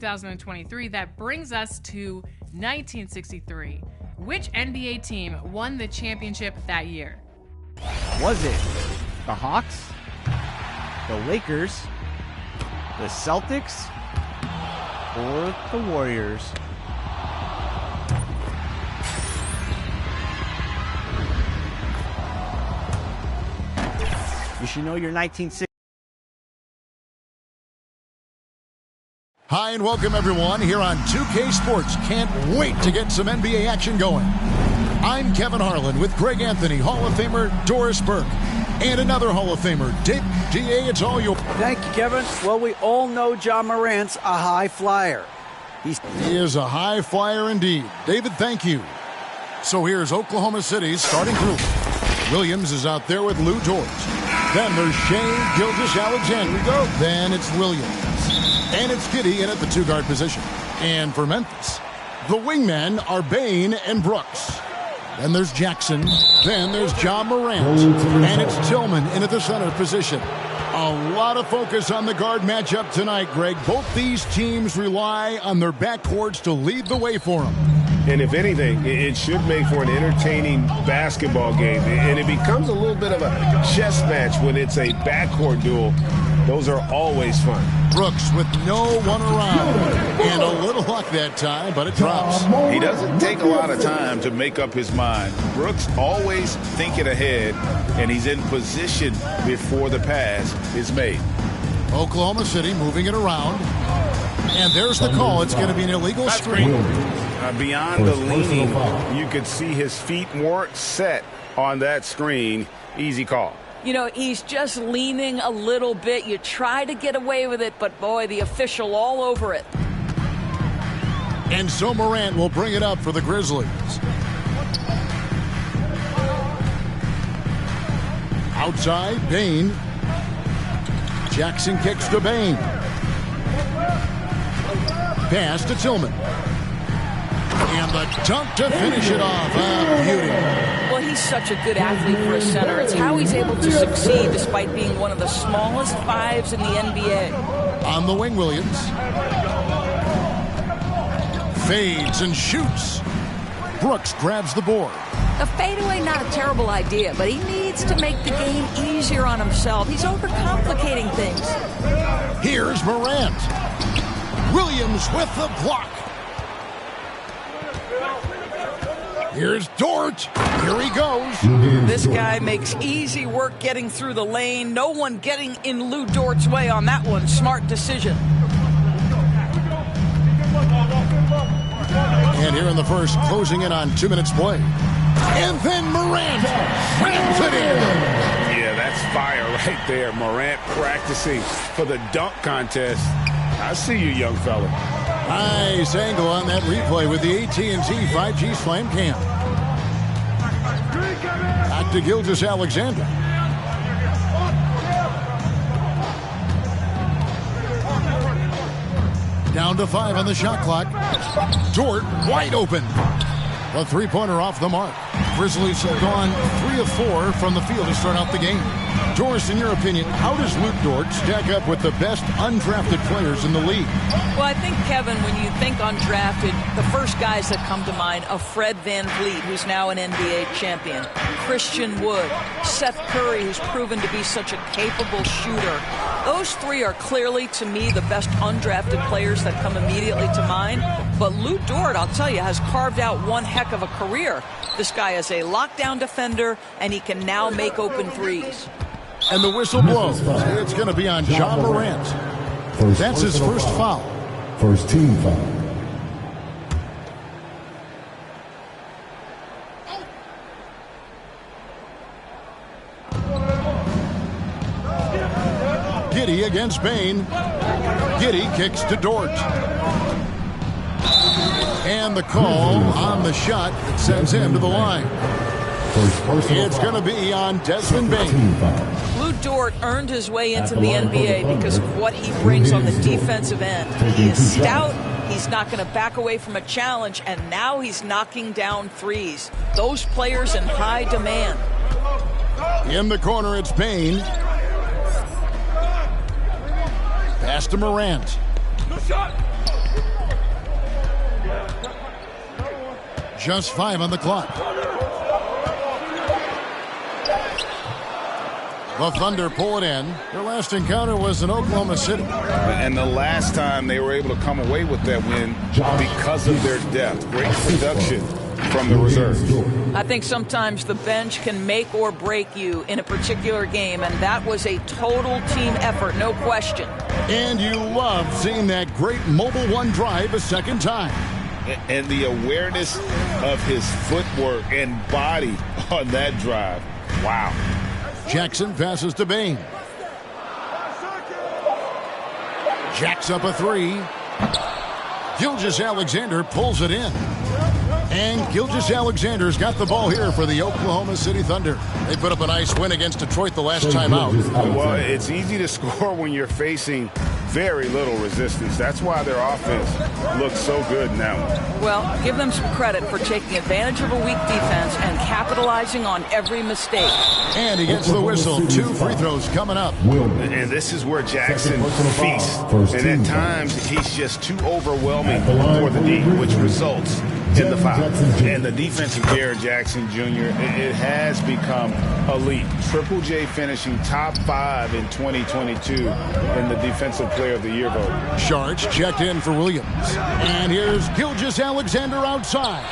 2023. That brings us to 1963. Which NBA team won the championship that year? Was it the Hawks, the Lakers, the Celtics, or the Warriors? You should know your 1960. Hi and welcome everyone here on 2K Sports. Can't wait to get some NBA action going. I'm Kevin Harlan with Greg Anthony, Hall of Famer Doris Burke, and another Hall of Famer, Dick D.A. It's all yours. Thank you, Kevin. Well, we all know Ja Morant's a high flyer. He is a high flyer indeed. David, thank you. So here's Oklahoma City's starting group. Williams is out there with Lou Dort. Then there's Shea Gilgeous-Alexander. Then it's Williams. And it's Giddey in at the two-guard position. And for Memphis, the wingmen are Bane and Brooks. Then there's Jackson. Then there's Ja Morant. And it's Tillman in at the center position. A lot of focus on the guard matchup tonight, Greg. Both these teams rely on their backcourts to lead the way for them. And if anything, it should make for an entertaining basketball game. And it becomes a little bit of a chess match when it's a backcourt duel. Those are always fun. Brooks with no one around. And a little luck that time, but it drops. He doesn't take a lot of time to make up his mind. Brooks always thinking ahead, and he's in position before the pass is made. Oklahoma City moving it around. And there's the call. It's going to be an illegal screen. Beyond the leaning, you could see his feet weren't set on that screen. Easy call. You know, he's just leaning a little bit. You try to get away with it, but boy, the official all over it. And so Morant will bring it up for the Grizzlies. Outside, Bane. Jackson kicks to Bane. Pass to Tillman. And the dunk to finish it off. Beauty. Well, he's such a good athlete for a center. It's how he's able to succeed despite being one of the smallest fives in the NBA. On the wing, Williams. Fades and shoots. Brooks grabs the board. A fadeaway, not a terrible idea, but he needs to make the game easier on himself. He's overcomplicating things. Here's Morant. Williams with the block. Here's Dort. Here he goes. This guy makes easy work getting through the lane. No one getting in Lou Dort's way on that one. Smart decision. And here in the first, closing in on 2 minutes play. And then Morant rams it in. Yeah, that's fire right there. Morant practicing for the dunk contest. I see you, young fella. Nice angle on that replay with the AT&T 5G Slam Cam. Back to Gilgeous-Alexander. Down to 5 on the shot clock. Dort wide open. A three-pointer off the mark. Grizzlies have gone 3 of 4 from the field to start out the game. Doris, in your opinion, how does Luke Dort stack up with the best undrafted players in the league? Well, I think, Kevin, when you think undrafted, the first guys that come to mind are Fred VanVleet, who's now an NBA champion, Christian Wood, Seth Curry, who's proven to be such a capable shooter. Those three are clearly, to me, the best undrafted players that come immediately to mind. But Lou Dort, I'll tell you, has carved out one heck of a career. This guy is a lockdown defender, and he can now make open threes. And the whistle blows. It's going to be on Ja Morant. That's his first foul. First team foul. Giddey against Bane. Giddey kicks to Dort. And the call on the shot that sends him to the line. It's going to be on Desmond Bane. Lou Dort earned his way into the NBA because of what he brings on the defensive end. He is stout. He's not going to back away from a challenge, and now he's knocking down threes. Those players in high demand. In the corner, it's Bane. Pass to Morant. Just 5 on the clock. The Thunder pull it in. Their last encounter was in Oklahoma City. And the last time they were able to come away with that win because of their depth. Great production from the reserves. I think sometimes the bench can make or break you in a particular game, and that was a total team effort, no question. And you love seeing that great mobile one drive a second time. And the awareness of his footwork and body on that drive. Wow. Jackson passes to Bain. Jacks up a 3. Gilgeous-Alexander pulls it in. And Gilgeous-Alexander's got the ball here for the Oklahoma City Thunder. They put up a nice win against Detroit the last time out. Well, it's easy to score when you're facing very little resistance. That's why their offense looks so good now. Well, give them some credit for taking advantage of a weak defense and capitalizing on every mistake. And he gets the whistle. 2 free throws coming up. And this is where Jackson feasts. And at times, he's just too overwhelming for the D, which results in the foul. And the defense of Jaren Jackson Jr., it has become elite. Triple J finishing top 5 in 2022 in the Defensive Player of the Year vote. Sharge checked in for Williams. And here's Gilgeous-Alexander outside.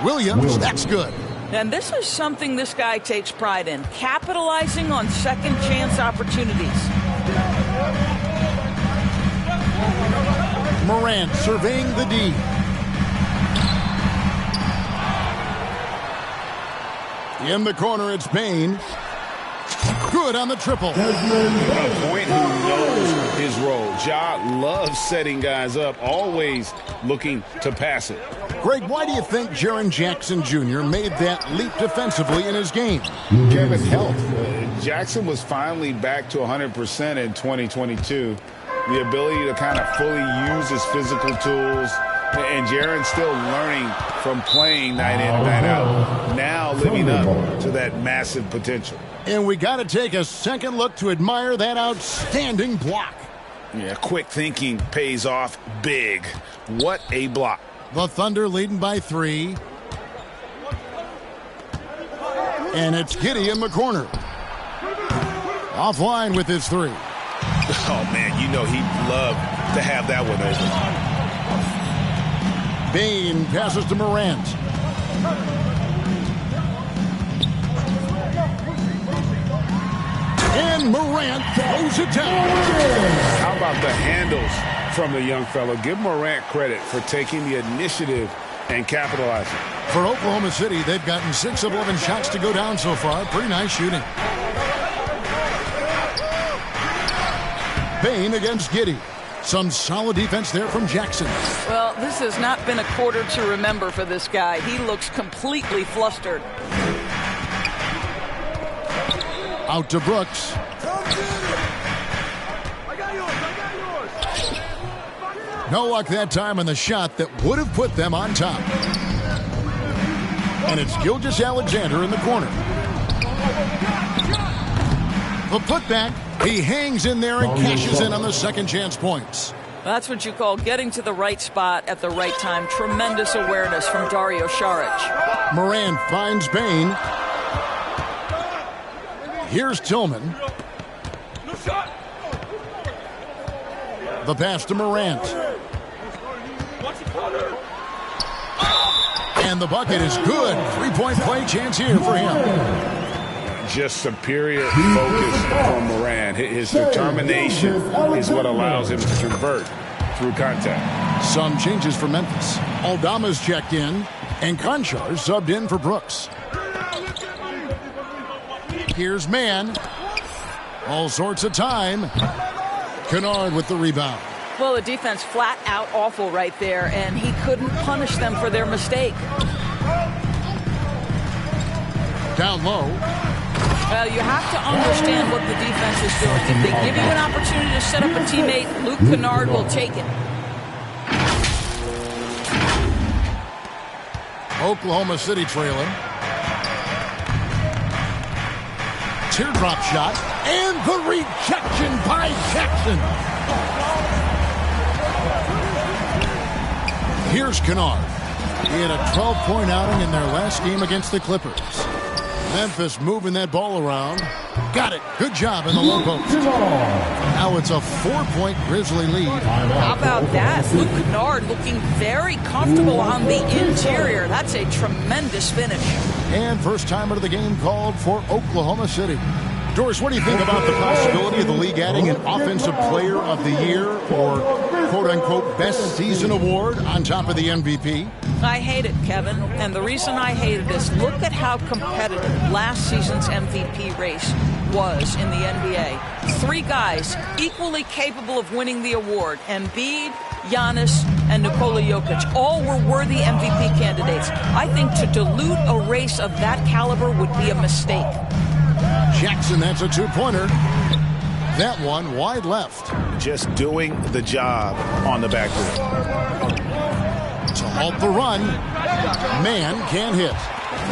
Williams, that's good. And this is something this guy takes pride in, capitalizing on second chance opportunities. Morant surveying the D. In the corner, it's Bain. Good on the triple. A point who knows his role. Ja loves setting guys up, always looking to pass it. Greg, why do you think Jaren Jackson Jr. made that leap defensively in his game? Kevin, health. Jackson was finally back to 100% in 2022. The ability to kind of fully use his physical tools. And Jaren's still learning from playing night in and night out. Now living up to that massive potential. And we got to take a second look to admire that outstanding block. Yeah, quick thinking pays off big. What a block. The Thunder leading by 3. And it's Giddey in the corner. Offline with his 3. Oh, man, you know he'd love to have that one over. Bain passes to Morant. And Morant throws it down. How about the handles from the young fellow? Give Morant credit for taking the initiative and capitalizing. For Oklahoma City, they've gotten 6 of 11 shots to go down so far. Pretty nice shooting. Bain against Giddey. Some solid defense there from Jackson. Well, this has not been a quarter to remember for this guy. He looks completely flustered. Out to Brooks. No luck that time on the shot that would have put them on top. And it's Gilgeous-Alexander in the corner. The putback. He hangs in there and cashes in on the second chance points. That's what you call getting to the right spot at the right time. Tremendous awareness from Dario Saric. Morant finds Bain. Here's Tillman. The pass to Morant. And the bucket is good. 3-point play chance here for him. Just superior focus from Morant. His determination is what allows him to convert through contact. Some changes for Memphis. Aldama's checked in, and Conchar subbed in for Brooks. Here's Mann. All sorts of time. Kennard with the rebound. Well, the defense flat out awful right there, and he couldn't punish them for their mistake. Down low. Well, you have to understand what the defense is doing. If they give you an opportunity to set up a teammate, Luke Kennard will take it. Oklahoma City trailing. Teardrop shot. And the rejection by Jackson. Here's Kennard. He had a 12-point outing in their last game against the Clippers. Memphis moving that ball around. Got it. Good job in the low post. Now it's a 4-point Grizzly lead. How about that? Luke Kennard looking very comfortable on the interior. That's a tremendous finish. And first time out of the game called for Oklahoma City. Doris, what do you think about the possibility of the league adding an Offensive Player of the Year or quote-unquote Best Season Award on top of the MVP? I hate it, Kevin. And the reason I hate it is look at how competitive last season's MVP race was in the NBA. 3 guys equally capable of winning the award. Embiid, Giannis, and Nikola Jokic. All were worthy MVP candidates. I think to dilute a race of that caliber would be a mistake. Jackson, that's a 2-pointer. That one wide left. Just doing the job on the backboard. To halt the run, man can't hit.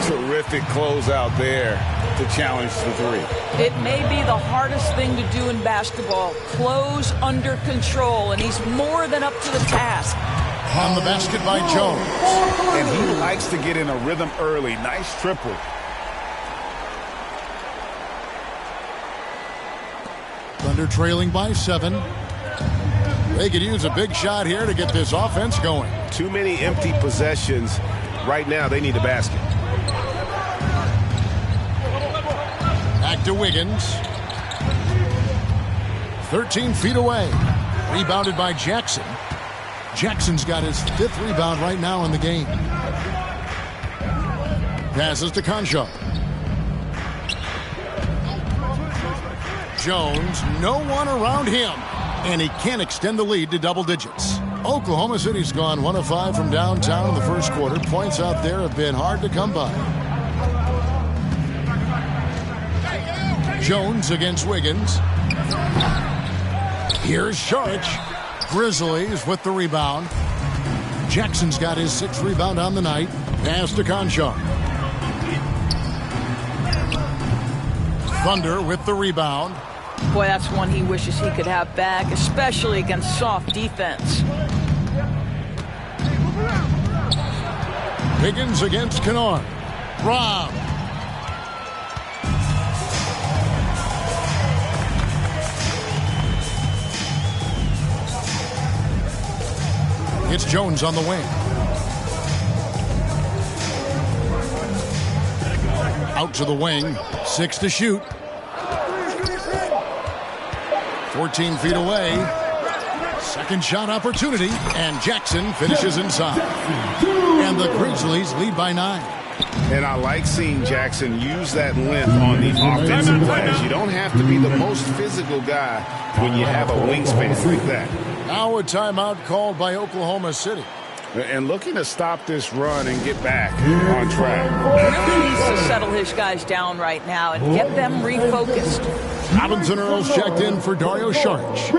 Terrific closeout there to challenge the 3. It may be the hardest thing to do in basketball. Close under control, and he's more than up to the task. On the basket by Jones. And he likes to get in a rhythm early. Nice triple. Thunder trailing by 7. They could use a big shot here to get this offense going. Too many empty possessions. Right now, they need a basket. Back to Wiggins. 13 feet away. Rebounded by Jackson. Jackson's got his 5th rebound right now in the game. Passes to Concho. Jones, no one around him. And he can't extend the lead to double digits. Oklahoma City's gone 1 of 5 from downtown in the first quarter. Points out there have been hard to come by. Jones against Wiggins. Here's Saric. Grizzlies with the rebound. Jackson's got his 6th rebound on the night. Pass to Concho. Thunder with the rebound. Boy, that's one he wishes he could have back, especially against soft defense. Higgins against Kennard. Rob. It's Jones on the wing. Out to the wing. 6 to shoot. 14 feet away. Second shot opportunity. And Jackson finishes inside. And the Grizzlies lead by 9. And I like seeing Jackson use that length on these offensive plays. You don't have to be the most physical guy when you have a wingspan like that. Now a timeout called by Oklahoma City. And looking to stop this run and get back on track. Really needs to settle his guys down right now and get them refocused. Robinson Earls checked in for Dario Saric.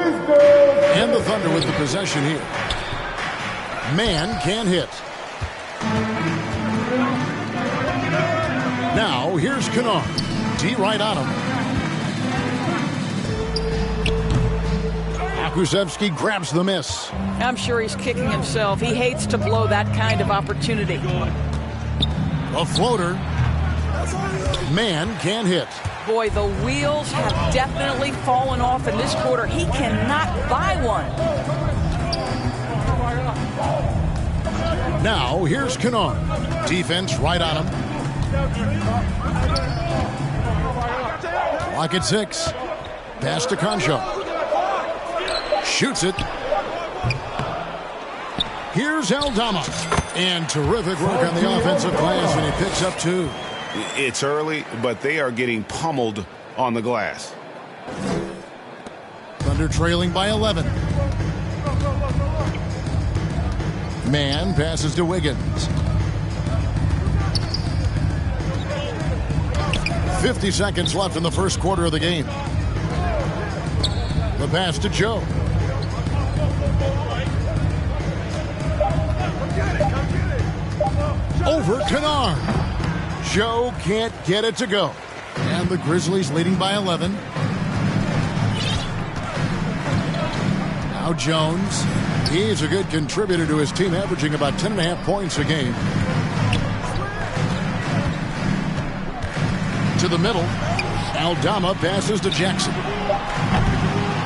And the Thunder with the possession here. Man can hit. Now here's Kennard. D right on him. Akusevsky grabs the miss. I'm sure he's kicking himself. He hates to blow that kind of opportunity. A floater. Man can hit. Boy, the wheels have definitely fallen off in this quarter. He cannot buy one. Now here's Kennard. Defense right on him. Clock at 6. Pass to Concho. Shoots it. Here's Aldama. And terrific work on the offensive glass, and he picks up 2. It's early, but they are getting pummeled on the glass. Thunder trailing by 11. Man passes to Wiggins. 50 seconds left in the first quarter of the game. The pass to Joe. Over Kennard. Joe can't get it to go. And the Grizzlies leading by 11. Now Jones. He's a good contributor to his team, averaging about 10.5 points a game. To the middle. Aldama passes to Jackson.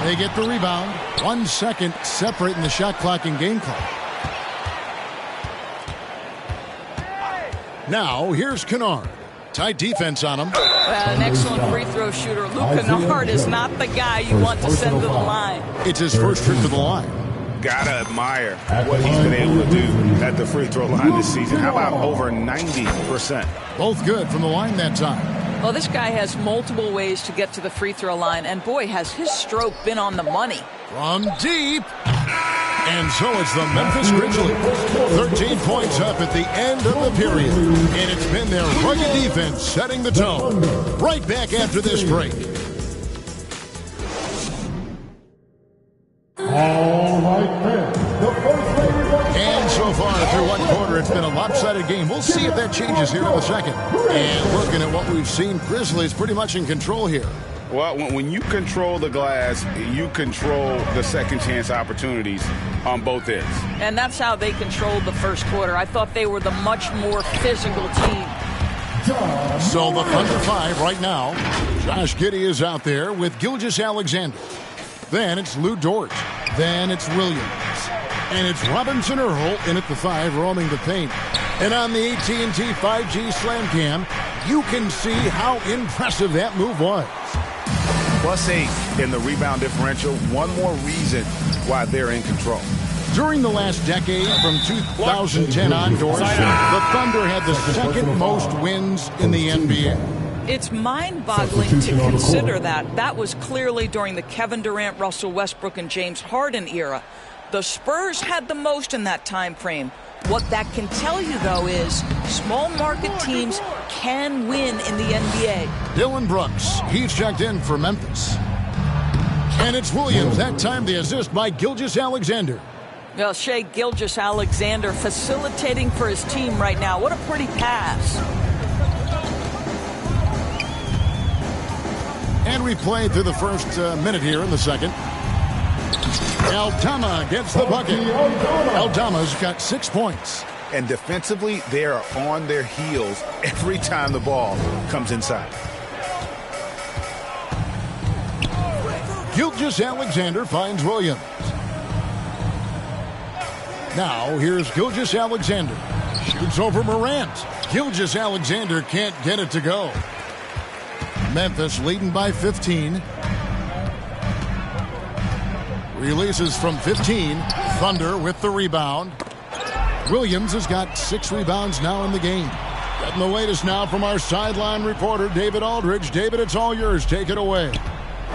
They get the rebound. 1 second separating the shot clock and game clock. Now, here's Kennard. Tight defense on him. An excellent free throw shooter. Luke Kennard is not the guy you want to send to the line. It's his first trip to the line. Gotta admire what he's been able to do at the free throw line this season. How about over 90%? Both good from the line that time. Well, this guy has multiple ways to get to the free throw line, and boy, has his stroke been on the money. From deep. And so it's the Memphis Grizzlies. 13 points up at the end of the period. And it's been their rugged defense setting the tone. Right back after this break. All right, then. The first lady. And so far through one quarter, it's been a lopsided game. We'll see if that changes here in the second. And looking at what we've seen, Grizzlies pretty much in control here. Well, when you control the glass, you control the second chance opportunities on both ends. And that's how they controlled the first quarter. I thought they were the much more physical team. So the Thunder 5 right now. Josh Giddey is out there with Gilgeous-Alexander. Then it's Lou Dort. Then it's Williams. And it's Robinson Earl in at the 5, roaming the paint. And on the AT&T 5G Slam Cam, you can see how impressive that move was. +8 in the rebound differential. One more reason why they're in control. During the last decade, from 2010 onwards, the Thunder had the second most wins in the NBA. It's mind-boggling to consider that. That was clearly during the Kevin Durant, Russell Westbrook, and James Harden era. The Spurs had the most in that time frame. What that can tell you, though, is small market teams can win in the NBA. Dylan Brooks, he's checked in for Memphis. And it's Williams, that time the assist by Gilgeous-Alexander. Well, Shai Gilgeous-Alexander facilitating for his team right now. What a pretty pass. And we played through the first minute here in the second. Aldama gets the bucket. Aldama's got 6 points. And defensively, they are on their heels every time the ball comes inside. Gilgeous-Alexander finds Williams. Now, here's Gilgeous-Alexander. Shoots over Morant. Gilgeous-Alexander can't get it to go. Memphis leading by 15. Releases from 15. Thunder with the rebound. Williams has got 6 rebounds now in the game. Getting the latest now from our sideline reporter, David Aldridge. David, it's all yours. Take it away.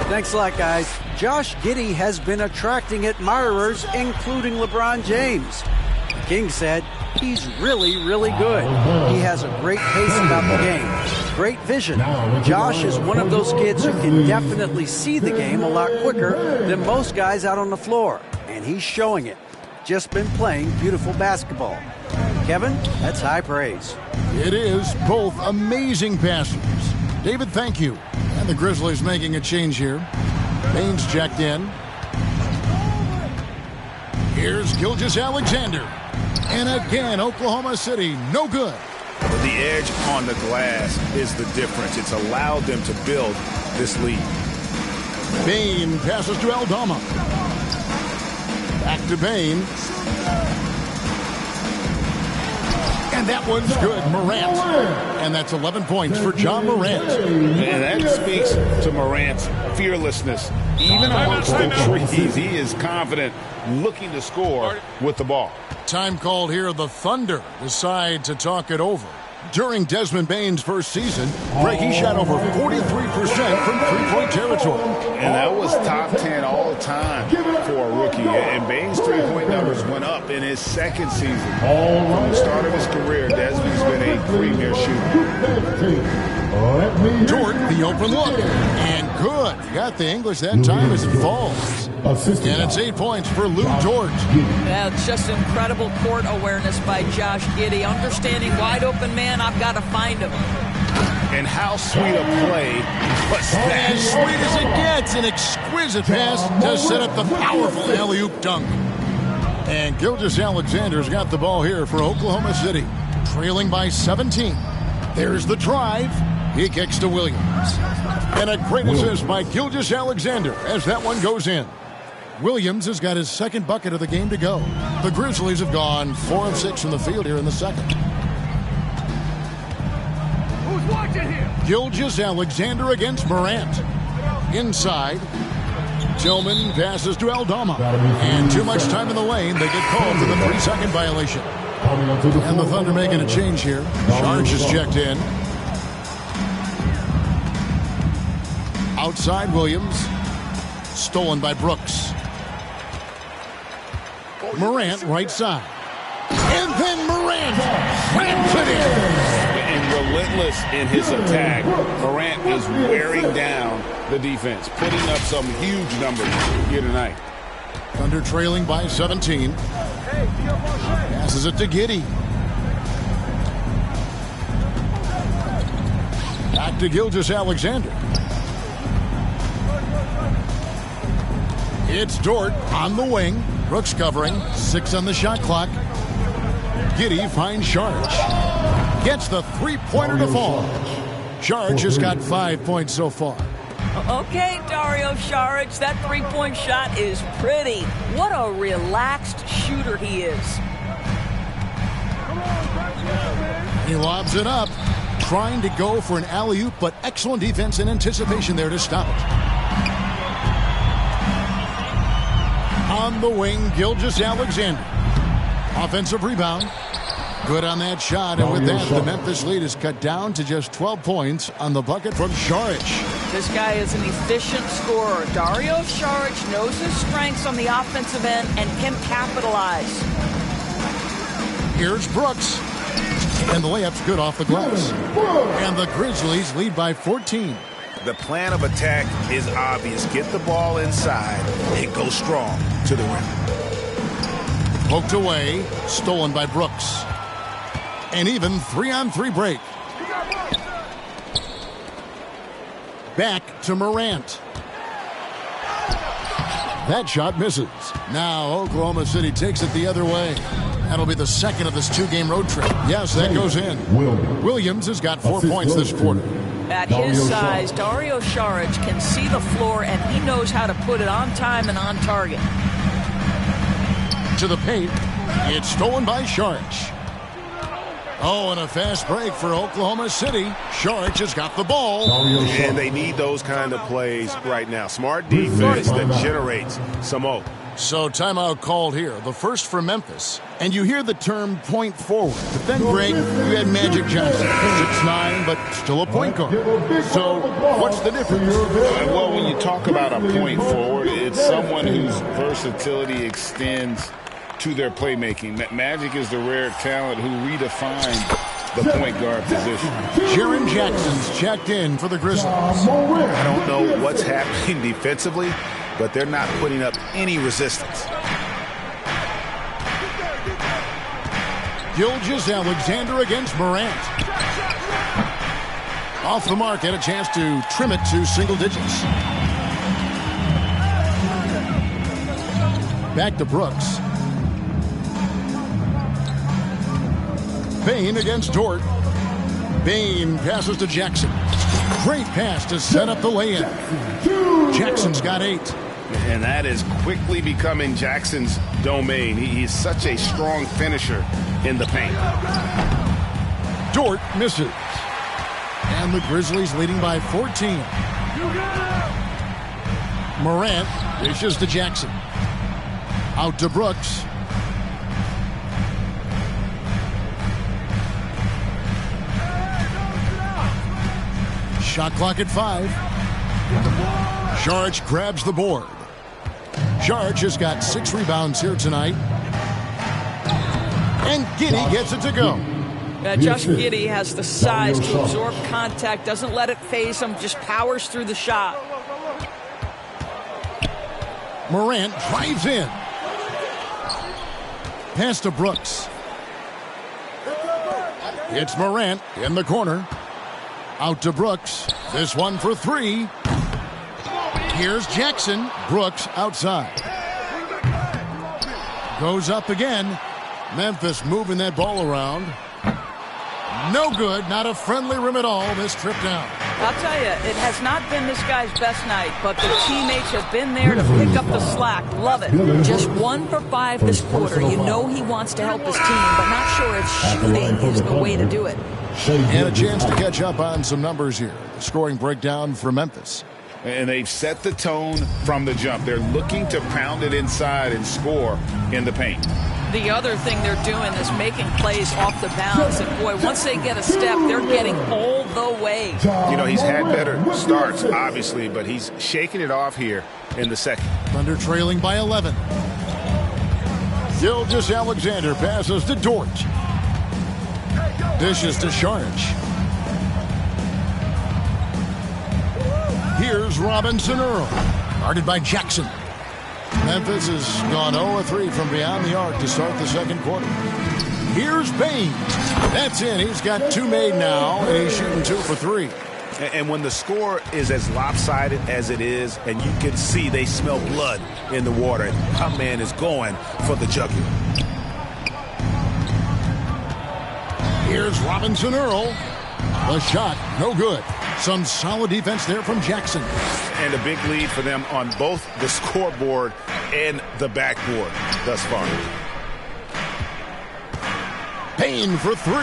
Thanks a lot, guys. Josh Giddey has been attracting admirers, including LeBron James. The King said he's really, really good. He has a great pace about the game, great vision. Josh is one of those kids who can definitely see the game a lot quicker than most guys out on the floor, and he's showing it. Just been playing beautiful basketball. Kevin, that's high praise. It is. Both amazing passers. David, thank you. And the Grizzlies making a change here. Baines checked in. Here's Gilgeous-Alexander. And again, Oklahoma City, no good. The edge on the glass is the difference. It's allowed them to build this lead. Bain passes to Aldama. Back to Bain. And that one's good, Morant. And that's 11 points for John Morant. And that speaks to Morant's fearlessness. Even amongst the trees, he is confident, looking to score with the ball. Time called here. The Thunder decide to talk it over. During Desmond Bain's first season, he shot over 43% from three-point territory. And that was top 10 all time for a rookie. And Bain's three-point numbers went up in his second season. From the start of his career, Desmond's been a premier shooter. Dort, the open look. And good. You got the English that time as it falls. And it's 8 points for Lou Dort. Yeah, it's just incredible court awareness by Josh Giddey. Understanding wide open man, I've got to find him. And how sweet a play was that? As sweet as it gets, an exquisite pass to set up the powerful alley-oop dunk. And Gilgeous-Alexander's got the ball here for Oklahoma City. Trailing by 17. There's the drive. He kicks to Williams. And a great assist by Gilgeous-Alexander as that one goes in. Williams has got his second bucket of the game to go. The Grizzlies have gone 4 of 6 from the field here in the second. Who's watching here? Gilgeous-Alexander against Morant. Inside. Tillman passes to Aldama. And too much time in the lane. They get called for the 3-second violation. And the Thunder making a change here. Saric is checked in. Outside Williams. Stolen by Brooks. Morant right side. And then Morant slams it in. And relentless in his attack. Morant is wearing down the defense, putting up some huge numbers here tonight. Thunder trailing by 17. Passes it to Giddey. Back to Gilgeous-Alexander. It's Dort on the wing. Brooks covering. 6 on the shot clock. Giddey finds Saric. Gets the three-pointer to fall. Saric has got 5 points so far. Okay, Dario Saric, that three-point shot is pretty. What a relaxed shooter he is. He lobs it up, trying to go for an alley-oop, but excellent defense and anticipation there to stop it. On the wing, Gilgeous-Alexander. Offensive rebound. Good on that shot, and with that, the Memphis lead is cut down to just 12 points on the bucket from Saric. This guy is an efficient scorer. Dario Saric knows his strengths on the offensive end and can capitalize. Here's Brooks. And the layup's good off the glass. And the Grizzlies lead by 14. The plan of attack is obvious. Get the ball inside and go strong to the rim. Poked away, stolen by Brooks. An even 3-on-3 break. Back to Morant. That shot misses. Now Oklahoma City takes it the other way. That'll be the second of this 2-game road trip. Yes, that goes in. Williams has got 4 points this quarter. At his size, Dario Saric can see the floor, and he knows how to put it on time and on target. To the paint. It's stolen by Saric. Oh, and a fast break for Oklahoma City. Saric has got the ball. And they need those kind of plays right now. Smart defense that generates some O. So timeout called here. The first for Memphis. And you hear the term point forward. But then, Greg, you had Magic Johnson. 6'9", but still a point guard. So what's the difference? Well, when you talk about a point forward, it's someone whose versatility extends to their playmaking. Magic is the rare talent who redefined the point guard position. Jaren Jackson's checked in for the Grizzlies. I don't know what's happening defensively, but they're not putting up any resistance. Gilgeous-Alexander against Morant. Off the mark, had a chance to trim it to single digits. Back to Brooks. Bain against Dort. Bain passes to Jackson. Great pass to set up the lay-in. Jackson's got 8. And that is quickly becoming Jackson's domain. He's such a strong finisher in the paint. Dort misses. And the Grizzlies leading by 14. Morant dishes to Jackson. Out to Brooks. Shot clock at 5. Saric grabs the board. Saric has got 6 rebounds here tonight. And Giddey gets it to go. Josh Giddey has the size to absorb contact, doesn't let it phase him, just powers through the shot. Morant drives in. Pass to Brooks. It's Morant in the corner. Out to Brooks. This one for 3. Here's Jackson. Brooks outside. Goes up again. Memphis moving that ball around. No good. Not a friendly rim at all. This trip down. I'll tell you, it has not been this guy's best night, but the teammates have been there to pick up the slack. Love it. Just 1 for 5 this quarter. You know he wants to help his team, but not sure if shooting is the way to do it. And a chance to catch up on some numbers here. The scoring breakdown for Memphis. And they've set the tone from the jump. They're looking to pound it inside and score in the paint. The other thing they're doing is making plays off the bounce. And, boy, once they get a step, they're getting all the way. You know, he's had better starts, obviously, but he's shaking it off here in the second. Thunder trailing by 11. Gilgeous-Alexander passes to Dort. Dishes to Saric. Here's Robinson Earl. Guarded by Jackson. Memphis has gone 0-3 from beyond the arc to start the second quarter. Here's Baines. That's in. He's got 2 made now, and he's shooting 2 for 3. And when the score is as lopsided as it is, and you can see they smell blood in the water, my man is going for the jugular. Here's Robinson Earl. The shot, no good. Some solid defense there from Jackson. And a big lead for them on both the scoreboard and the backboard thus far. Payne for 3.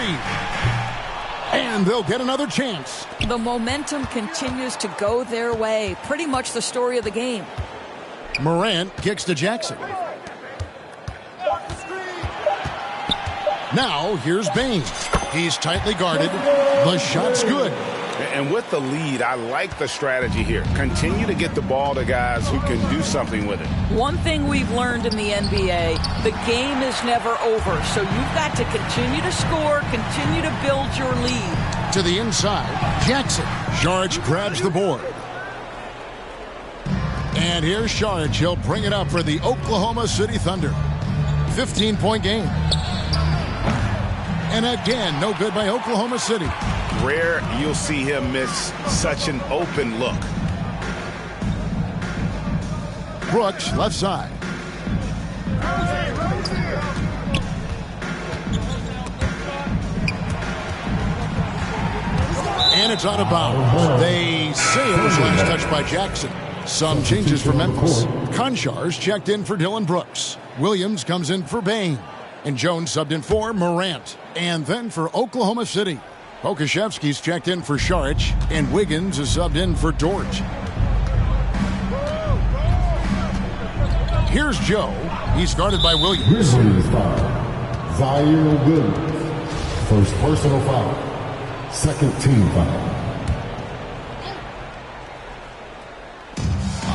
And they'll get another chance. The momentum continues to go their way. Pretty much the story of the game. Morant kicks to Jackson. Now here's Baines. He's tightly guarded. The shot's good. And with the lead, I like the strategy here. Continue to get the ball to guys who can do something with it. One thing we've learned in the NBA, the game is never over. So you've got to continue to score, continue to build your lead. To the inside, Jackson. Saric grabs the board. And here's Saric. He'll bring it up for the Oklahoma City Thunder. 15-point game. And again, no good by Oklahoma City. Rare you'll see him miss such an open look. Brooks, left side. And it's out of bounds. They say it was last touched by Jackson. Some changes for Memphis. Konchar's checked in for Dylan Brooks. Williams comes in for Bain. And Jones subbed in for Morant. And then for Oklahoma City, Pokusevski's checked in for Saric, and Wiggins is subbed in for Dort. Here's Joe. He's guarded by Williams. Zaire Williams. First personal foul. Second team foul.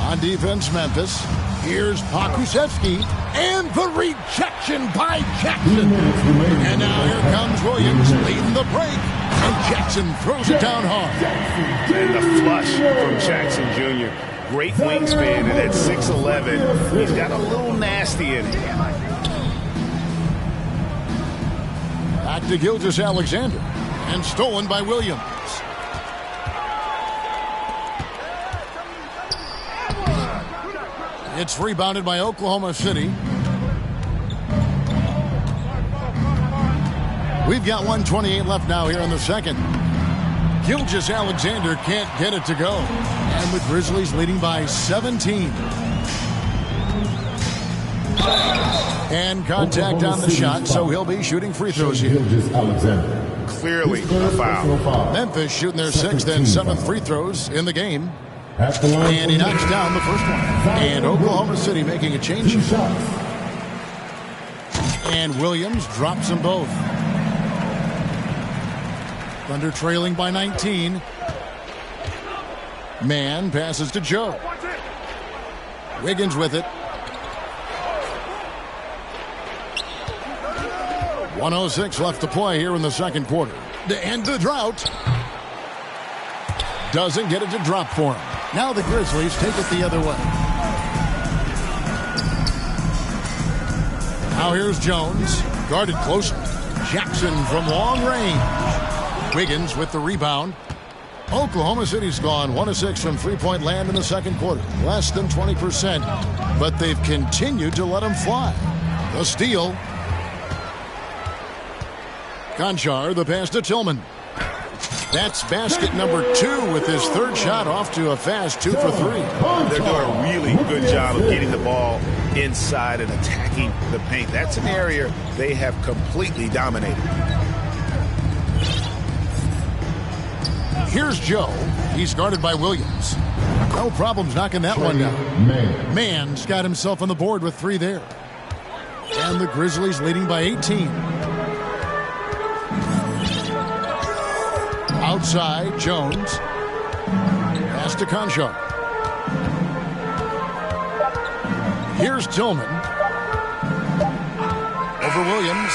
On defense, Memphis. Here's Pokusevski. And the rejection by Jackson. And now here comes Williams leading the break. And Jackson throws it down hard. And the flush from Jackson Jr. Great wingspan, and at 6'11", he's got a little nasty in him. Back to Gilgeous-Alexander. And stolen by Williams. It's rebounded by Oklahoma City. We've got 1:28 left now here in the second. Gilgeous-Alexander can't get it to go. And with Grizzlies leading by 17. And contact on the shot, so he'll be shooting free throws here. Clearly a foul. Memphis shooting their 6th and 7th free throws in the game. And he knocks down the first one. And Oklahoma City making a change. And Williams drops them both. Thunder trailing by 19. Mann passes to Joe. Wiggins with it. 1:06 left to play here in the second quarter. To end the drought. Doesn't get it to drop for him. Now the Grizzlies take it the other way. Now here's Jones. Guarded closely. Jackson from long range. Wiggins with the rebound. Oklahoma City's gone 1-6 from three-point land in the second quarter. Less than 20%. But they've continued to let them fly. The steal. Conchar, the pass to Tillman. That's basket number 2 with his third shot off to a fast 2 for 3. They're doing a really good job of getting the ball inside and attacking the paint. That's an area they have completely dominated. Here's Joe. He's guarded by Williams. No problems knocking that one down. Mann's got himself on the board with 3 there. And the Grizzlies leading by 18. Outside, Jones. Pass to Conchar. Here's Tillman. Over Williams.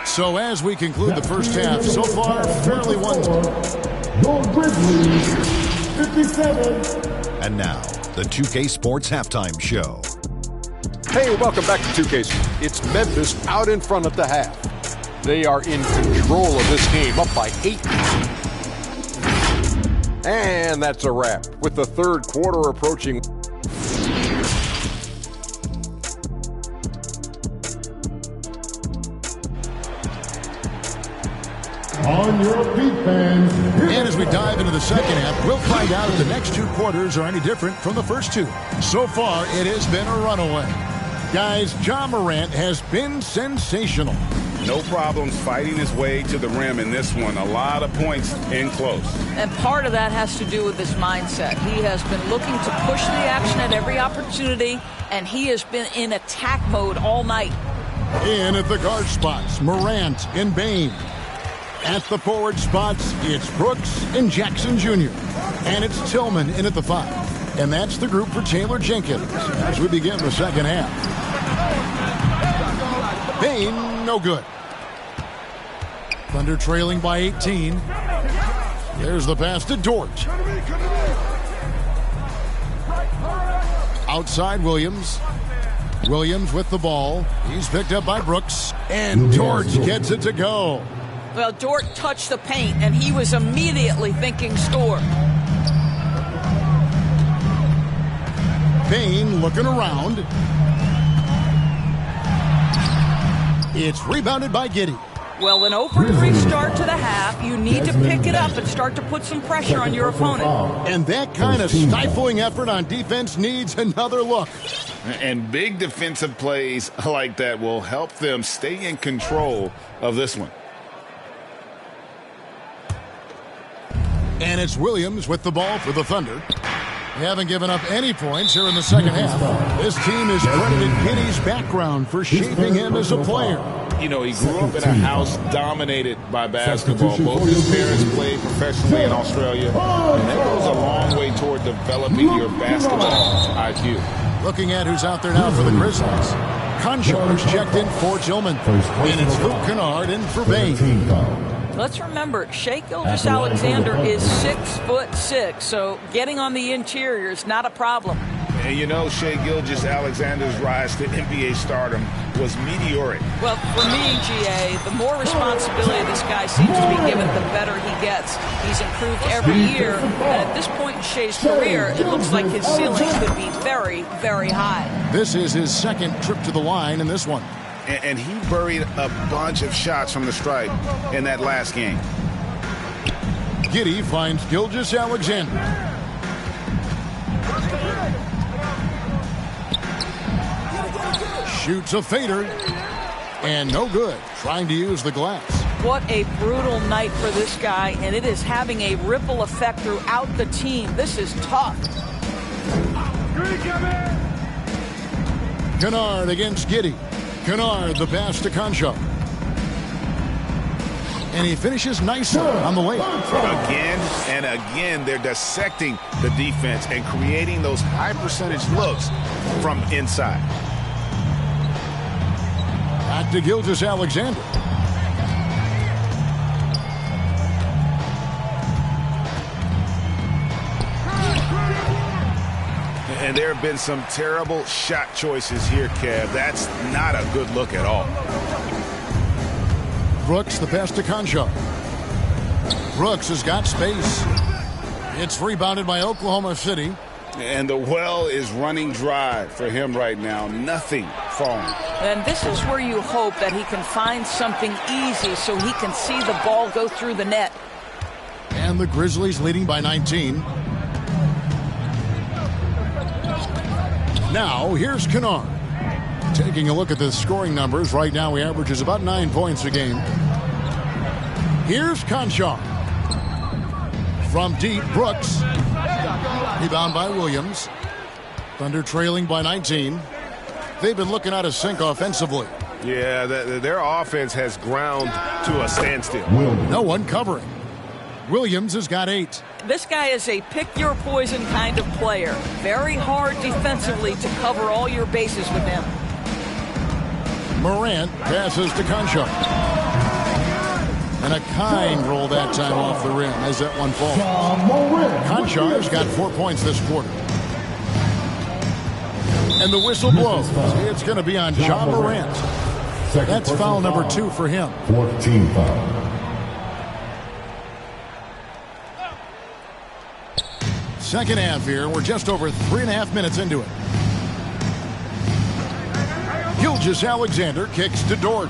So as we conclude the first half, so far, fairly one. Your Grizzlies, 57. And now, the 2K Sports Halftime Show. Hey, welcome back to 2K. It's Memphis out in front at the half. They are in control of this game, up by 8. And that's a wrap, with the third quarter approaching. On your feet, fans. And as we dive into the second half, we'll find out if the next 2 quarters are any different from the first 2. So far, it has been a runaway. Guys, Ja Morant has been sensational. No problems fighting his way to the rim in this one. A lot of points in close. And part of that has to do with his mindset. He has been looking to push the action at every opportunity, and he has been in attack mode all night. In at the guard spots, Morant and Bane. At the forward spots, it's Brooks and Jackson Jr. And it's Tillman in at the 5. And that's the group for Taylor Jenkins as we begin the second half. Bane, no good. Thunder trailing by 18. There's the pass to Dort. Outside Williams. Williams with the ball. He's picked up by Brooks. And Dort gets it to go. Well, Dort touched the paint, and he was immediately thinking score. Bane looking around. It's rebounded by Giddey. Well, an 0-for-3 start to the half, you need to pick it up and start to put some pressure on your opponent. And that kind of stifling effort on defense needs another look. And big defensive plays like that will help them stay in control of this one. And it's Williams with the ball for the Thunder. They haven't given up any points here in the second half. This team has credited Giddey's background for shaping him as a player. You know, he grew up in a house dominated by basketball. Both his parents played professionally in Australia. And that goes a long way toward developing your basketball IQ. Looking at who's out there now for the Grizzlies. Conchar's checked in for Tillman. And it's Luke Kennard in for Bane. Let's remember, Shai Gilgeous-Alexander is 6'6", so getting on the interior is not a problem. And you know, Shai Gilgeous-Alexander's rise to NBA stardom was meteoric. Well, for me, GA, the more responsibility this guy seems to be given, the better he gets. He's improved every year, and at this point in Shai's career, it looks like his ceiling could be very, very high. This is his second trip to the line in this one. And he buried a bunch of shots from the stripe in that last game. Giddey finds Gilgeous-Alexander. Shoots a fader. And no good. Trying to use the glass. What a brutal night for this guy, and it is having a ripple effect throughout the team. This is tough. Kennard against Giddey. Kennard, the pass to Conchar. And he finishes nicely on the layup. Again and again, they're dissecting the defense and creating those high-percentage looks from inside. Back to Gilgeous-Alexander. And there have been some terrible shot choices here, Kev. That's not a good look at all. Brooks, the pass to Conchar. Brooks has got space. It's rebounded by Oklahoma City. And the well is running dry for him right now. Nothing falling. And this is where you hope that he can find something easy so he can see the ball go through the net. And the Grizzlies leading by 19. Now, here's Kennard. Taking a look at the scoring numbers, right now he averages about 9 points a game. Here's Conchar. From deep, Brooks. Rebound by Williams. Thunder trailing by 19. They've been looking out of sync offensively. Yeah, their offense has ground to a standstill. No one covering. Williams has got 8. This guy is a pick-your-poison kind of player. Very hard defensively to cover all your bases with him. Morant passes to Conchar. And a kind roll that time off the rim as that one falls. Conchar's got 4 points this quarter. And the whistle blows. It's going to be on Ja Morant. That's foul number 2 for him. 14 foul. Second half here. We're just over 3.5 minutes into it. Gilgeous-Alexander kicks to Dort.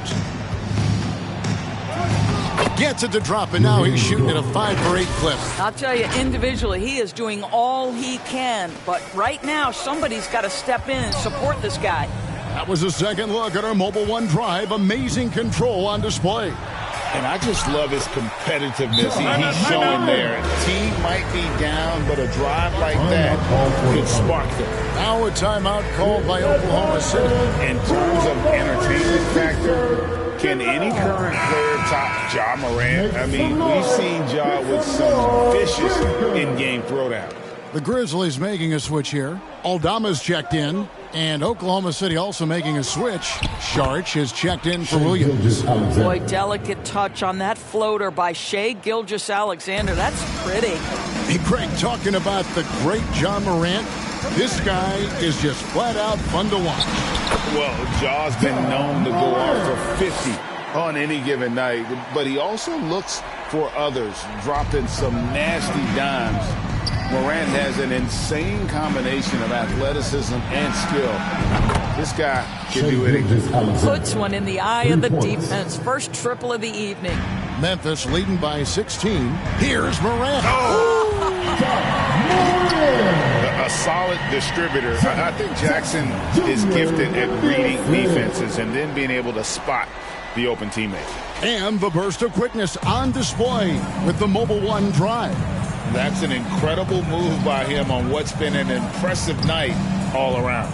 Gets it to drop, and now he's shooting at a 5 for 8 clip. I'll tell you, individually, he is doing all he can. But right now, somebody's got to step in and support this guy. That was a second look at our Mobile One drive. Amazing control on display. And I just love his competitiveness. He's showing there. Team might be down, but a drive like that could spark them. Now a timeout called by Oklahoma City. In terms of entertainment factor, can any current player top Ja Morant? I mean, we've seen Ja with some vicious in-game throwdown. The Grizzlies making a switch here. Aldama's checked in. And Oklahoma City also making a switch. Sharch has checked in for Williams. Boy, delicate touch on that floater by Shai Gilgeous-Alexander. That's pretty. Hey, Greg, talking about the great Ja Morant, this guy is just flat out fun to watch. Well, Ja's been known to go off for 50 on any given night, but he also looks for others, dropping some nasty dimes. Morant has an insane combination of athleticism and skill. This guy can do anything. Puts one in the eye of the defense. First triple of the evening. Memphis leading by 16. Here's Morant. A solid distributor. I think Jackson is gifted at reading defenses and then being able to spot the open teammate. And the burst of quickness on display with the Mobile One drive. That's an incredible move by him on what's been an impressive night all around.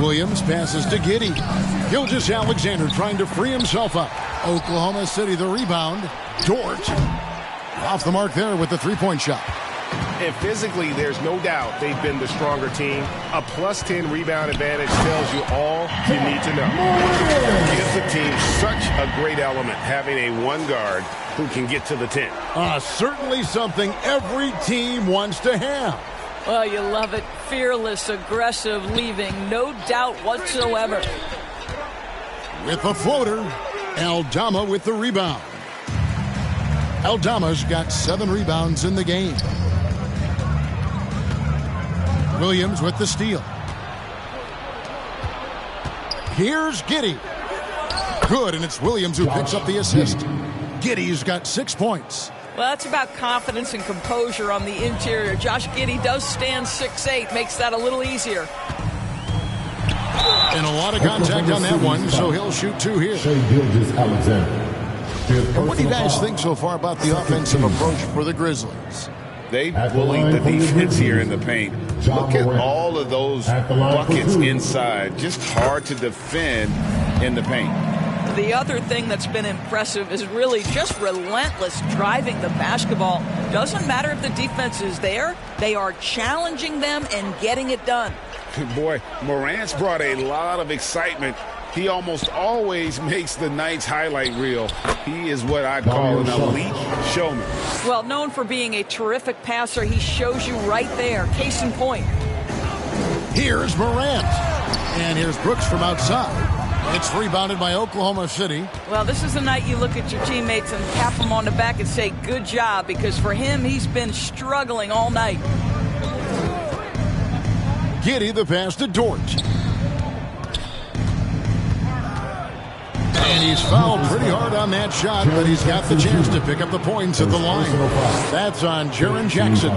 Williams passes to Giddey. Gilgeous-Alexander trying to free himself up. Oklahoma City the rebound. Dort off the mark there with the three-point shot. And physically, there's no doubt they've been the stronger team. A +10 rebound advantage tells you all you need to know. It gives the team such a great element, having a one guard who can get to the 10. Certainly something every team wants to have. Well, you love it. Fearless, aggressive, leaving no doubt whatsoever. With the floater, Aldama with the rebound. Aldama's got 7 rebounds in the game. Williams with the steal. Here's Giddey. Good, and it's Williams who picks up the assist. Giddey's got 6 points. Well, that's about confidence and composure on the interior. Josh Giddey does stand 6'8", makes that a little easier. And a lot of contact on that one, so he'll shoot 2 here. What do you guys think so far about the offensive approach for the Grizzlies? They bullied the defense here in the paint. Look at all of those buckets inside. Just hard to defend in the paint. The other thing that's been impressive is really just relentless driving the basketball. Doesn't matter if the defense is there. They are challenging them and getting it done. Boy, Morant's brought a lot of excitement. He almost always makes the night's highlight reel. He is what I call an elite showman. Well, known for being a terrific passer, he shows you right there. Case in point. Here's Morant. And here's Brooks from outside. It's rebounded by Oklahoma City. Well, this is the night you look at your teammates and tap them on the back and say, good job, because for him, he's been struggling all night. Giddey the pass to Dort. And he's fouled pretty hard on that shot, but he's got the chance to pick up the points at the line. That's on Jaren Jackson.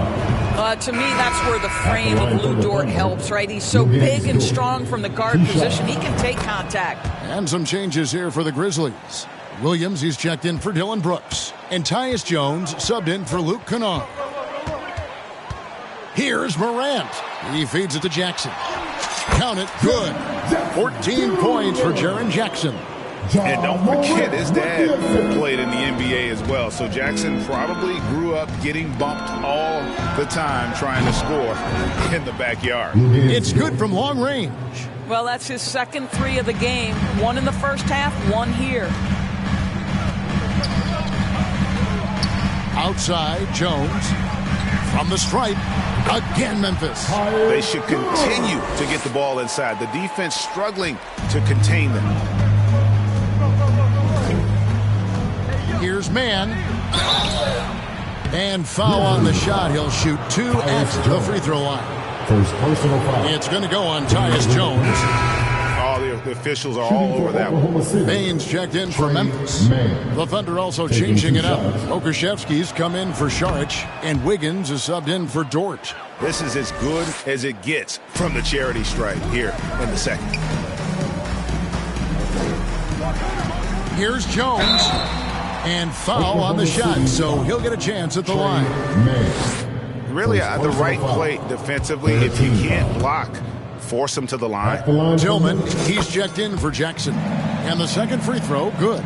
To me, that's where the frame of Lou Dort helps, right? He's so big and strong from the guard position. He can take contact. And some changes here for the Grizzlies. Williams, he's checked in for Dylan Brooks. And Tyus Jones subbed in for Luke Kennard. Here's Morant. He feeds it to Jackson. Count it, good. 14 points for Jaren Jackson. And don't forget, his dad played in the NBA as well. So Jackson probably grew up getting bumped all the time trying to score in the backyard. It's good from long range. Well, that's his second three of the game. One in the first half, one here. Outside, Jones. From the stripe, again Memphis. They should continue to get the ball inside. The defense struggling to contain them. Here's Mann. And foul on the shot. He'll shoot 2 at the free throw line. First personal foul. It's going to go on Tyus Jones. Oh, the officials are all over that one. Baines checked in for Memphis. The Thunder also changing it up. Okashevsky's come in for Saric, and Wiggins is subbed in for Dort. This is as good as it gets from the charity stripe here in the second. Here's Jones. And foul on the shot, so he'll get a chance at the line. Really, the right play defensively. If you can't block, force him to the line. Tillman, he's checked in for Jackson. And the second free throw, good.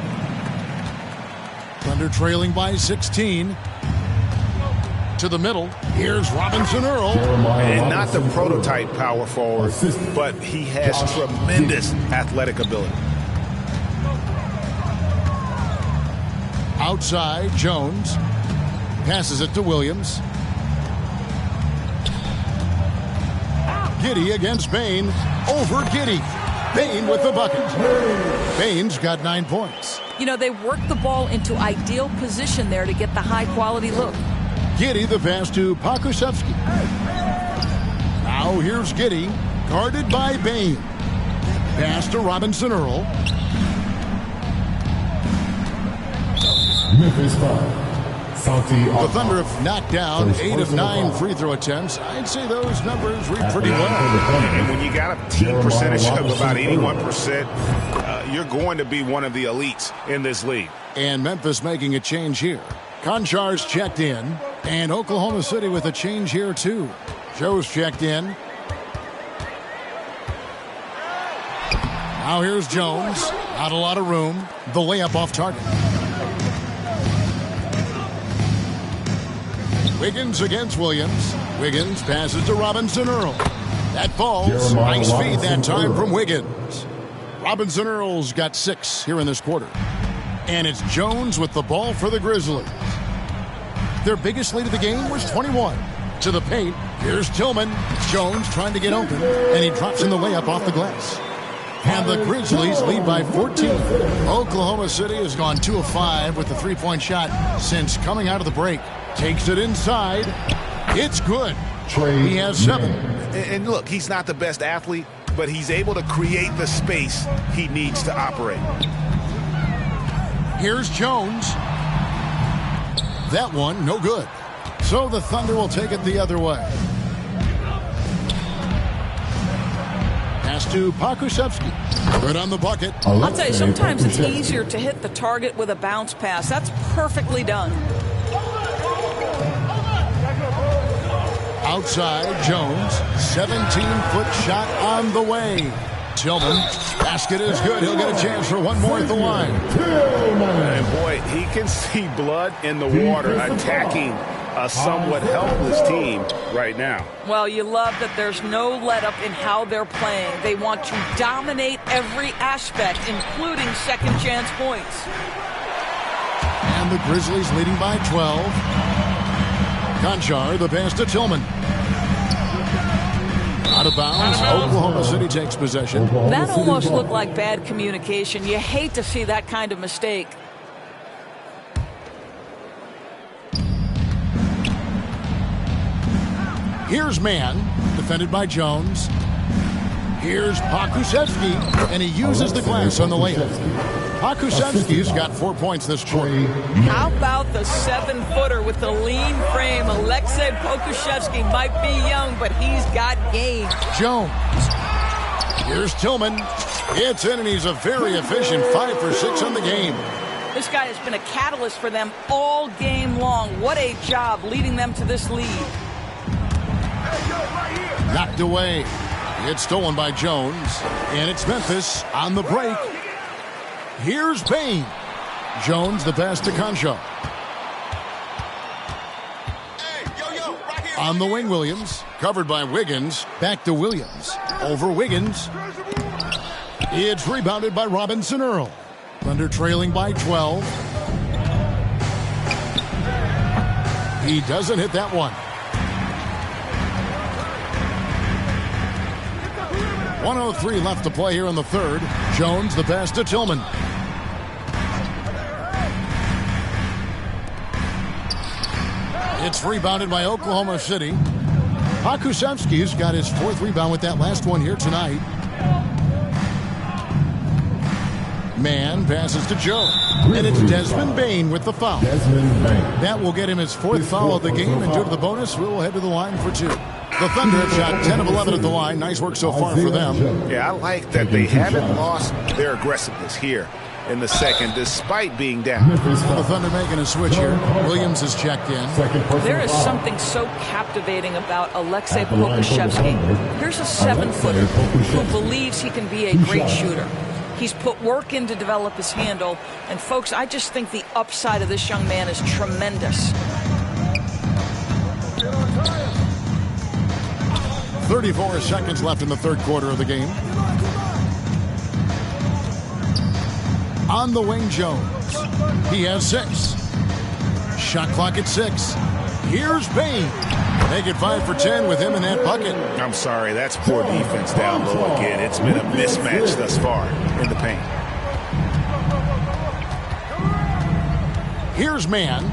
Thunder trailing by 16. To the middle, here's Robinson Earl. And not the prototype power forward, but he has tremendous athletic ability. Outside, Jones passes it to Williams. Giddey against Bane. Over Giddey. Bane with the bucket. Bane's got 9 points. You know, they work the ball into ideal position there to get the high-quality look. Giddey the pass to Pokusevski. Now here's Giddey, guarded by Bane. Pass to Robinson Earl. Memphis foul. The Thunder have knocked down 8 of 9 free throw attempts. I'd say those numbers read pretty well. And when you got a team percentage of about 81%, you're going to be one of the elites in this league. And Memphis making a change here. Konchar's checked in. And Oklahoma City with a change here, too. Joe's checked in. Now here's Jones. Not a lot of room. The layup off target. Wiggins against Williams. Wiggins passes to Robinson Earl. That falls. Nice feed that time from Wiggins. Robinson Earl's got 6 here in this quarter. And it's Jones with the ball for the Grizzlies. Their biggest lead of the game was 21. To the paint, here's Tillman. Jones trying to get open, and he drops in the layup off the glass. And the Grizzlies lead by 14. Oklahoma City has gone 2 of 5 with the three-point shot since coming out of the break. Takes it inside. It's good. He has 7. And look, he's not the best athlete, but he's able to create the space he needs to operate. Here's Jones. That one, no good. So the Thunder will take it the other way. Pass to Pokusevski. Good on the bucket. I'll tell you, sometimes it's easier to hit the target with a bounce pass. That's perfectly done. Outside, Jones. 17-foot shot on the way. Tillman. Basket is good. He'll get a chance for one more at the line. And boy, he can see blood in the water attacking a somewhat helpless team right now. Well, you love that there's no let-up in how they're playing. They want to dominate every aspect, including second-chance points. And the Grizzlies leading by 12. Konchar, the pass to Tillman. Out of bounds. Oklahoma City takes possession. That almost looked like bad communication. You hate to see that kind of mistake. Here's Mann, defended by Jones. Here's Pokusevski, and he uses the glass on the layup. Pokusevski's got 4 points this quarter. How about the 7-footer with the lean frame? Alexei Pokusevski might be young, but he's got game. Jones. Here's Tillman. It's in, and he's a very efficient 5 for 6 on the game. This guy has been a catalyst for them all game long. What a job leading them to this lead. Knocked away. It's stolen by Jones, and it's Memphis on the break. Here's Payne. Jones the pass to Concho. On the wing, Williams. Covered by Wiggins. Back to Williams. Over Wiggins. It's rebounded by Robinson Earl. Thunder trailing by 12. He doesn't hit that one. 1:03 left to play here in the third. Jones the pass to Tillman. It's rebounded by Oklahoma City. Pokusevski's got his 4th rebound with that last one here tonight. Man passes to Joe. And it's Desmond Bane with the foul. That will get him his 4th foul of the game, and due to the bonus, we will head to the line for 2. The Thunder have shot 10 of 11 at the line. Nice work so far for them. Yeah, I like that they haven't lost their aggressiveness here in the second, despite being down. The Thunder making a switch here. Williams is checked in. There is something so captivating about Alexei Pokusevski. Here's a 7-footer who believes he can be a great shooter. He's put work in to develop his handle. And, folks, I just think the upside of this young man is tremendous. 34 seconds left in the third quarter of the game. On the wing, Jones. He has 6. Shot clock at 6. Here's Payne. Make it 5 for 10 with him in that bucket. I'm sorry, that's poor defense down low again. It's been a mismatch thus far in the paint. Here's Man.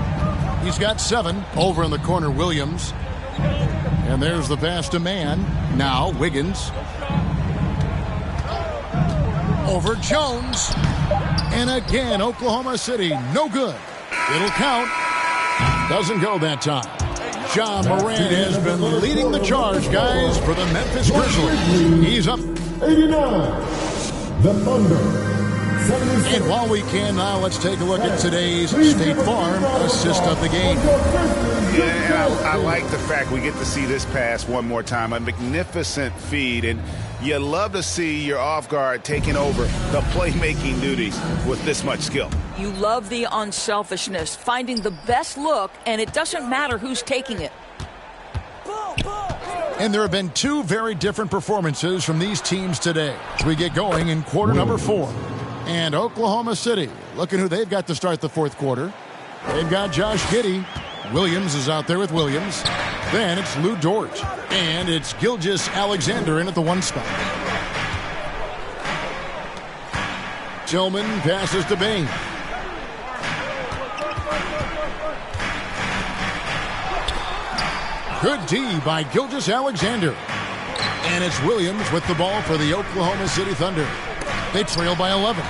He's got 7. Over in the corner, Williams. And there's the pass to Man. Now Wiggins. Over Jones. And again, Oklahoma City, no good. It'll count. Doesn't go that time. Ja Morant has been leading the charge, guys, for the Memphis Grizzlies. He's up. 89. The Thunder. 76. And while we can now, let's take a look at today's State Farm assist of the game. Yeah, and I like the fact we get to see this pass one more time. A magnificent feed, and you love to see your off guard taking over the playmaking duties with this much skill. You love the unselfishness, finding the best look, and it doesn't matter who's taking it. And there have been 2 very different performances from these teams today as we get going in quarter number 4. And Oklahoma City, looking who they've got to start the fourth quarter. They've got Josh Giddey. Williams is out there with Williams. Then it's Lou Dort. And it's Gilgeous-Alexander in at the 1 spot. Tillman passes to Bane. Good D by Gilgeous-Alexander. And it's Williams with the ball for the Oklahoma City Thunder. They trail by 11.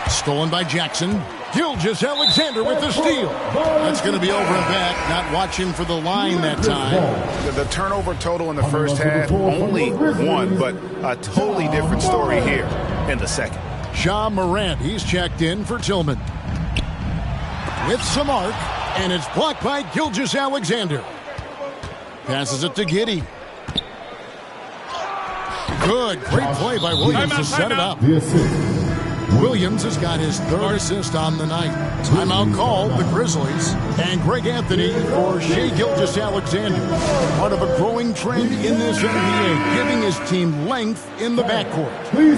Stolen by Jackson. Gilgeous-Alexander with the steal. That's going to be over and back. Not watching for the line that time. The turnover total in the first half, only 1, but a totally different story here in the second. Ja Morant, he's checked in for Tillman. With some arc, and it's blocked by Gilgeous-Alexander. Passes it to Giddey. Good, great play by Williams to set it up. Williams has got his 3rd assist on the night. Timeout called, the Grizzlies. And Greg Anthony for Shai Gilgeous-Alexander. Part of a growing trend in this NBA, giving his team length in the backcourt.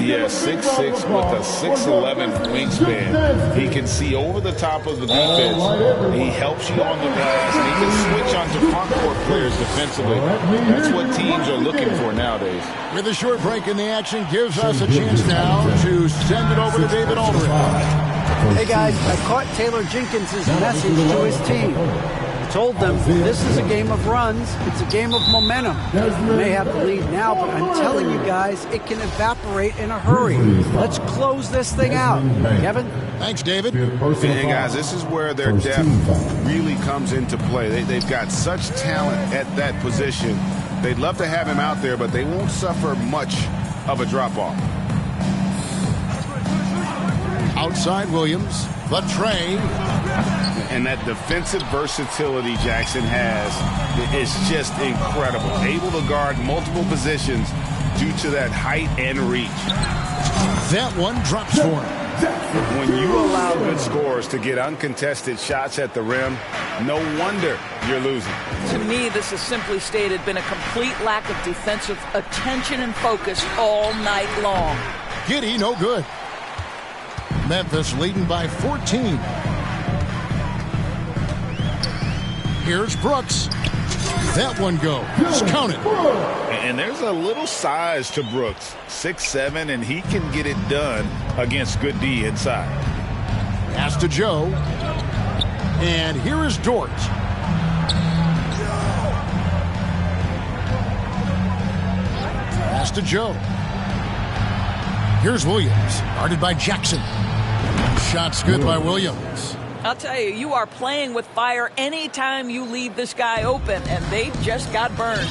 Yeah, 6'6" with a 6'11" wingspan. He can see over the top of the defense. He helps you on the glass, and he can switch onto front-court players defensively. That's what teams are looking for nowadays. With a short break in the action, gives us a chance now to send it over to David Aldridge. Hey guys, I caught Taylor Jenkins' message to his team. told them this is a game of runs. It's a game of momentum. You may have the lead now, but I'm telling you guys, it can evaporate in a hurry. Let's close this thing out. Kevin? Thanks, David. And guys, this is where their depth really comes into play. They've got such talent at that position. They'd love to have him out there, but they won't suffer much of a drop-off. Outside Williams, the tray. And that defensive versatility Jackson has is just incredible. Able to guard multiple positions due to that height and reach. That one drops for him. When you allow good scorers to get uncontested shots at the rim, no wonder you're losing. To me, this has simply stated been a complete lack of defensive attention and focus all night long. Giddey, no good. Memphis leading by 14. Here's Brooks. That one goes. Count it. And there's a little size to Brooks. 6'7", and he can get it done against good D inside. Pass to Joe. And here is Dort. Pass to Joe. Here's Williams. Guarded by Jackson. Shot's good by Williams. I'll tell you, you are playing with fire anytime you leave this guy open, and they just got burned.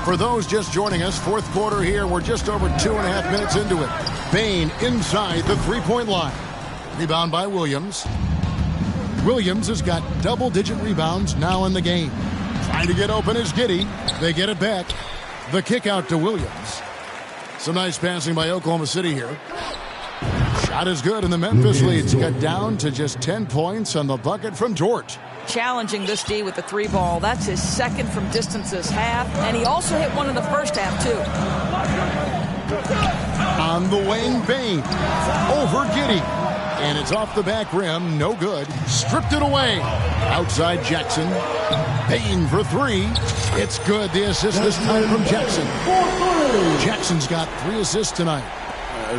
For those just joining us, fourth quarter here. We're just over 2.5 minutes into it. Bain inside the three-point line. Rebound by Williams. Williams has got double-digit rebounds now in the game. Trying to get open is Giddey. They get it back. The kick out to Williams. Some nice passing by Oklahoma City here. Shot is good, and the Memphis lead's cut down to just 10 points on the bucket from Dort. Challenging this D with the three ball. That's his second from distance this half, and he also hit one in the first half, too. On the wing, Bain. Over Giddey. And it's off the back rim. No good. Stripped it away. Outside Jackson. Bain for three. It's good. The assist this time from Jackson. Jackson's got 3 assists tonight.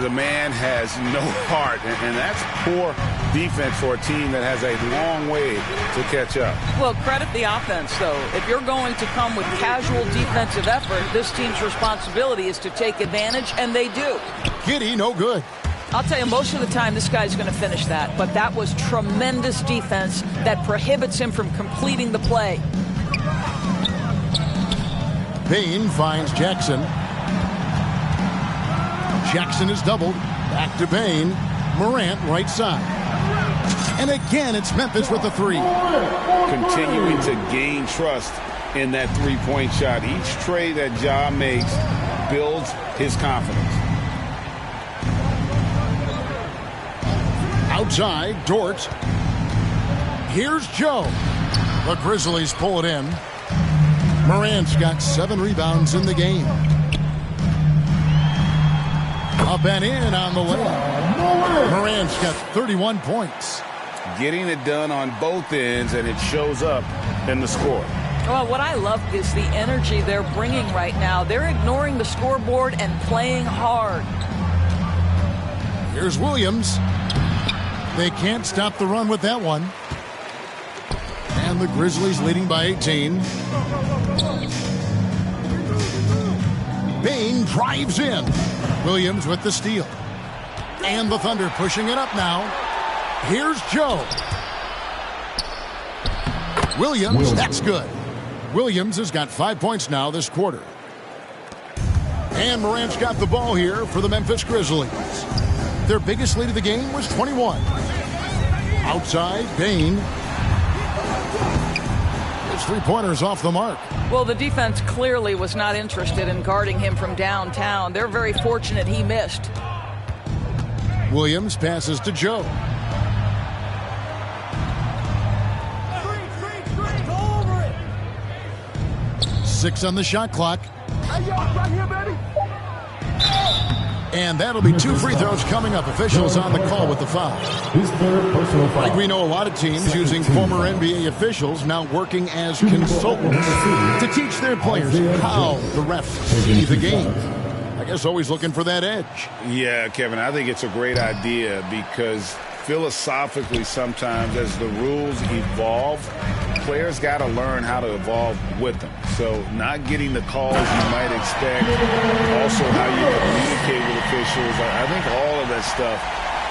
The man has no heart, and that's poor defense for a team that has a long way to catch up. Well, credit the offense, though. If you're going to come with casual defensive effort, this team's responsibility is to take advantage, and they do. Giddey, no good. I'll tell you, most of the time this guy's going to finish that, but that was tremendous defense that prohibits him from completing the play. Bain finds Jackson. Jackson is doubled. Back to Bain. Morant right side. And again, it's Memphis with the three. Continuing to gain trust in that three-point shot. Each tray that Ja makes builds his confidence. Outside, Dort. Here's Joe. The Grizzlies pull it in. Morant's got 7 rebounds in the game. Up and in on the layup. Morant's got 31 points. Getting it done on both ends, and it shows up in the score. Well, what I love is the energy they're bringing right now. They're ignoring the scoreboard and playing hard. Here's Williams. They can't stop the run with that one. And the Grizzlies leading by 18. Bain drives in. Williams with the steal. And the Thunder pushing it up now. Here's Joe. Williams, that's good. Williams has got 5 points now this quarter. And Morant's got the ball here for the Memphis Grizzlies. Their biggest lead of the game was 21. Outside, Bain. His three-pointer's off the mark. Well, the defense clearly was not interested in guarding him from downtown. They're very fortunate he missed. Williams passes to Joe. Six on the shot clock. Right here, baby. And that'll be 2 free throws coming up. Officials on the call with the foul. Like we know, a lot of teams using former NBA officials now working as consultants to teach their players how the refs see the game. I guess always looking for that edge. Yeah, Kevin, I think it's a great idea because philosophically sometimes as the rules evolve, players got to learn how to evolve with them. So not getting the calls you might expect, also how you communicate with officials. I think all of that stuff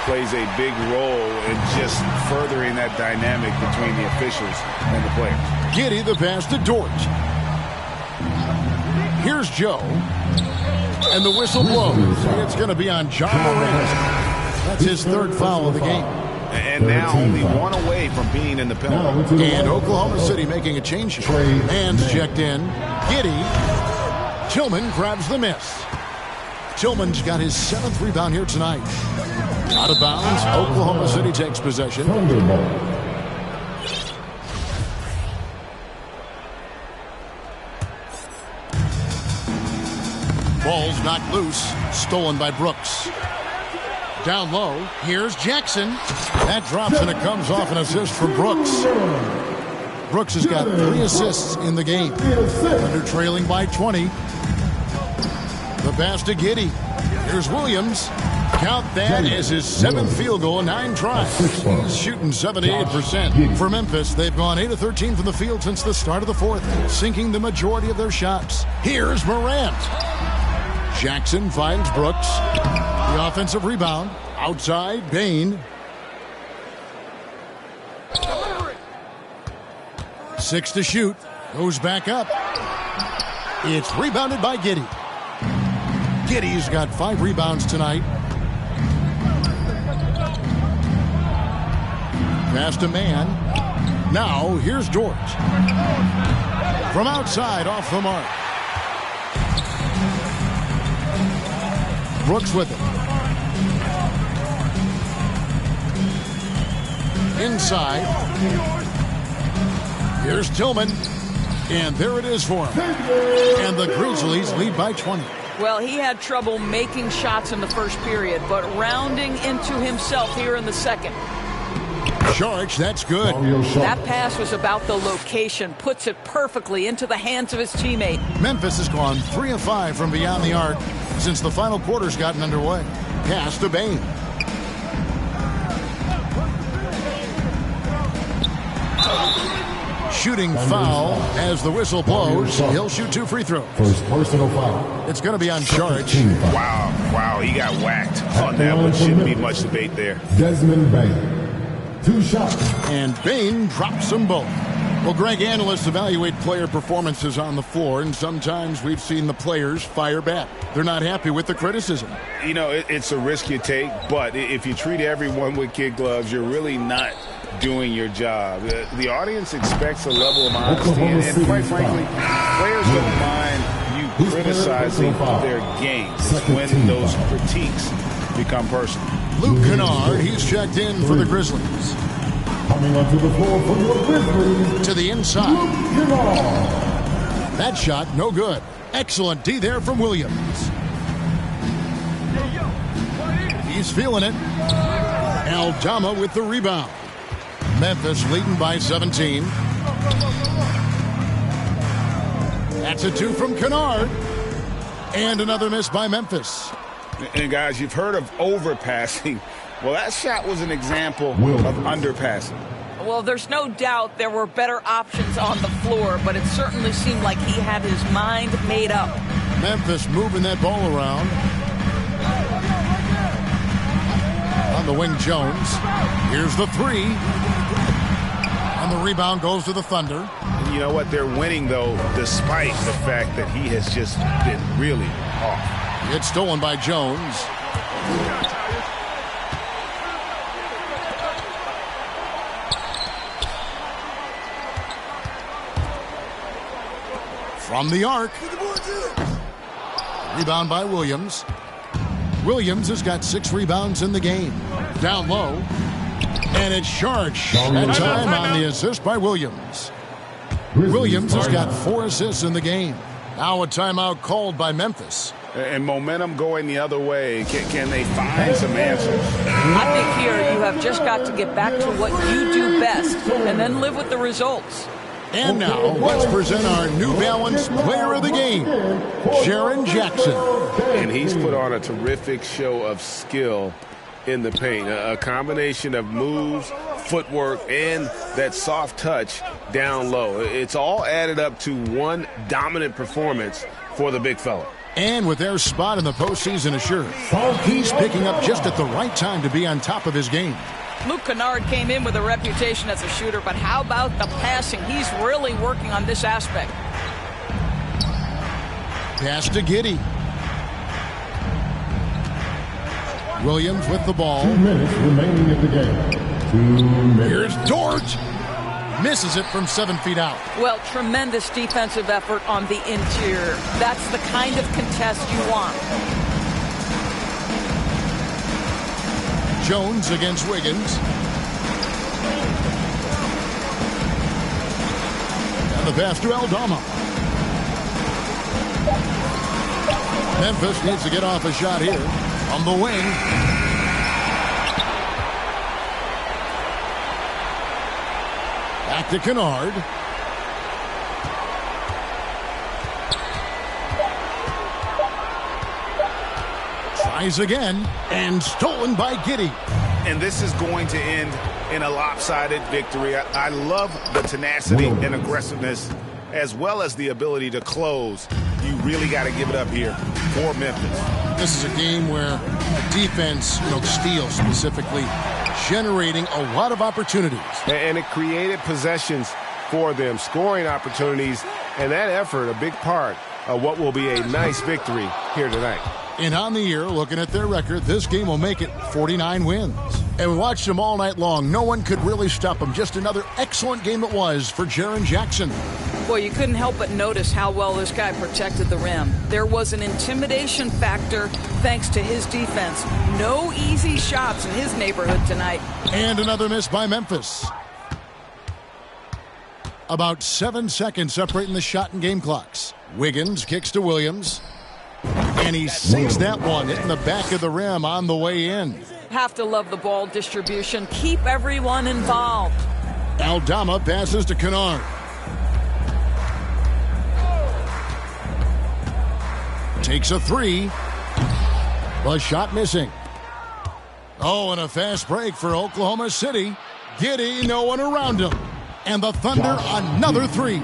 plays a big role in just furthering that dynamic between the officials and the players. Giddey the pass to Dort. Here's Joe. And the whistle blows. It's going to be on John Morant. That's his third foul of the game. And now only one away from being in the penalty. And Oklahoma City making a change here. Hands checked in. Giddey. Tillman grabs the miss. Tillman's got his 7th rebound here tonight. Out of bounds. Oklahoma City takes possession. Ball's knocked loose. Stolen by Brooks. Down low. Here's Jackson. That drops and it comes off an assist from Brooks. Brooks has got 3 assists in the game. Under trailing by 20. The pass to Giddey. Here's Williams. Count that as his 7th field goal in 9 tries. He's shooting 78%. For Memphis, they've gone 8 of 13 from the field since the start of the 4th, sinking the majority of their shots. Here's Morant. Jackson finds Brooks. The offensive rebound. Outside, Bain. 6 to shoot. Goes back up. It's rebounded by Giddey. Giddey's got 5 rebounds tonight. Pass to Man. Now, here's Dort. From outside, off the mark. Brooks with it. Inside. Here's Tillman. And there it is for him. And the Grizzlies lead by 20. Well, he had trouble making shots in the first period, but rounding into himself here in the second. Sharks, that's good. That pass was about the location, puts it perfectly into the hands of his teammate. Memphis has gone 3 of 5 from beyond the arc since the final quarter's gotten underway. Pass to Bain. Shooting foul as the whistle blows. He'll shoot 2 free throws. First personal foul. It's going to be on Sharks. Wow, he got whacked on that one. Shouldn't be much debate there. Desmond Bain. 2 shots. And Bain drops them both. Well, Greg, analysts evaluate player performances on the floor, and sometimes we've seen the players fire back. They're not happy with the criticism. You know, it's a risk you take, but if you treat everyone with kid gloves, you're really not doing your job. The audience expects a level of honesty, and quite frankly, players don't mind you criticizing their games. It's when those critiques become personal. Luke Kennard, he's checked in for the Grizzlies. Coming onto the floor for your Grizzlies. To the inside. Luke Kennard. That shot, no good. Excellent D there from Williams. He's feeling it. Aldama with the rebound. Memphis leading by 17. That's a 2 from Kennard. And another miss by Memphis. And guys, you've heard of overpassing. Well, that shot was an example of underpassing. Well, there's no doubt there were better options on the floor, but it certainly seemed like he had his mind made up. Memphis moving that ball around. On the wing, Jones. Here's the 3. And the rebound goes to the Thunder. And you know what? They're winning, though, despite the fact that he has just been really off. It's stolen by Jones. From the arc. Rebound by Williams. Williams has got 6 rebounds in the game. Down low. And it's Sharks. That time on the assist by Williams. Williams has got 4 assists in the game. Now a timeout called by Memphis. And momentum going the other way. Can they find some answers? I think here you have just got to get back to what you do best and then live with the results. And now, let's present our New Balance Player of the Game, Jaren Jackson. And he's put on a terrific show of skill in the paint. A combination of moves, footwork, and that soft touch down low. It's all added up to one dominant performance for the big fella. And with their spot in the postseason assured, he's picking up just at the right time to be on top of his game. Luke Kennard came in with a reputation as a shooter, but how about the passing? He's really working on this aspect. Pass to Giddey. Williams with the ball. 2 minutes remaining in the game. 2 minutes. Here's George. Misses it from 7 feet out. Well, tremendous defensive effort on the interior. That's the kind of contest you want. Jones against Wiggins. And the pass to Aldama. Memphis needs to get off a shot here. On the wing. Back to Kennard. Tries again. And stolen by Giddey. And this is going to end in a lopsided victory. I love the tenacity and aggressiveness as well as the ability to close. You really got to give it up here for Memphis. This is a game where defense, steals specifically, generating a lot of opportunities. And it created possessions for them, scoring opportunities, and that effort, a big part of what will be a nice victory here tonight. And on the year, looking at their record, this game will make it 49 wins. And we watched them all night long. No one could really stop them. Just another excellent game it was for Jaren Jackson. Well, you couldn't help but notice how well this guy protected the rim. There was an intimidation factor thanks to his defense. No easy shots in his neighborhood tonight. And another miss by Memphis. About 7 seconds separating the shot and game clocks. Wiggins kicks to Williams. And he sinks that one, hitting the back of the rim on the way in. Have to love the ball distribution. Keep everyone involved. Aldama passes to Kennard. Takes a three. The shot missing. Oh, and a fast break for Oklahoma City. Giddey, no one around him. And the Thunder, another three.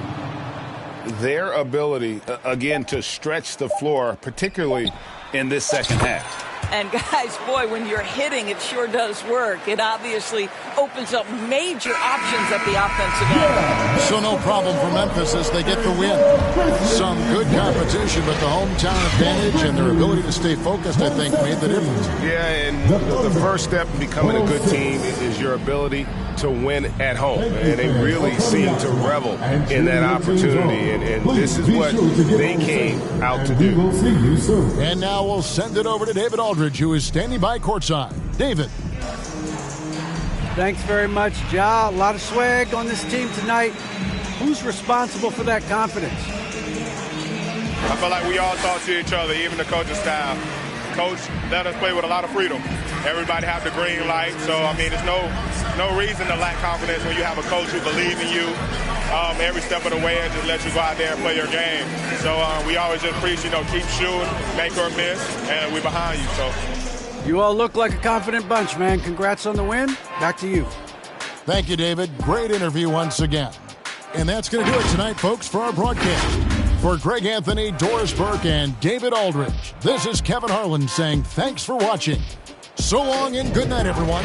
Their ability, again, to stretch the floor, particularly in this second half. And guys, boy, when you're hitting, it sure does work. It obviously opens up major options at the offensive end. So no problem for Memphis as they get the win. Some good competition, but the hometown advantage and their ability to stay focused, I think, made the difference. Yeah, and the first step in becoming a good team is your ability to win at home. And they really seem to revel in that opportunity. And this is what they came out to do. And now we'll send it over to David Aldridge, who is standing by courtside. David. Thanks very much, Ja. A lot of swag on this team tonight. Who's responsible for that confidence? I feel like we all talk to each other, even the coaching staff. Coach let us play with a lot of freedom. Everybody have the green light. So, I mean, there's no reason to lack confidence when you have a coach who believes in you every step of the way and just let you go out there and play your game. So we always just preach, keep shooting, make or miss, and we're behind you. So you all look like a confident bunch, man. Congrats on the win. Back to you. Thank you, David. Great interview once again. And that's going to do it tonight, folks, for our broadcast. For Greg Anthony, Doris Burke, and David Aldridge, this is Kevin Harlan saying thanks for watching. So long and good night, everyone.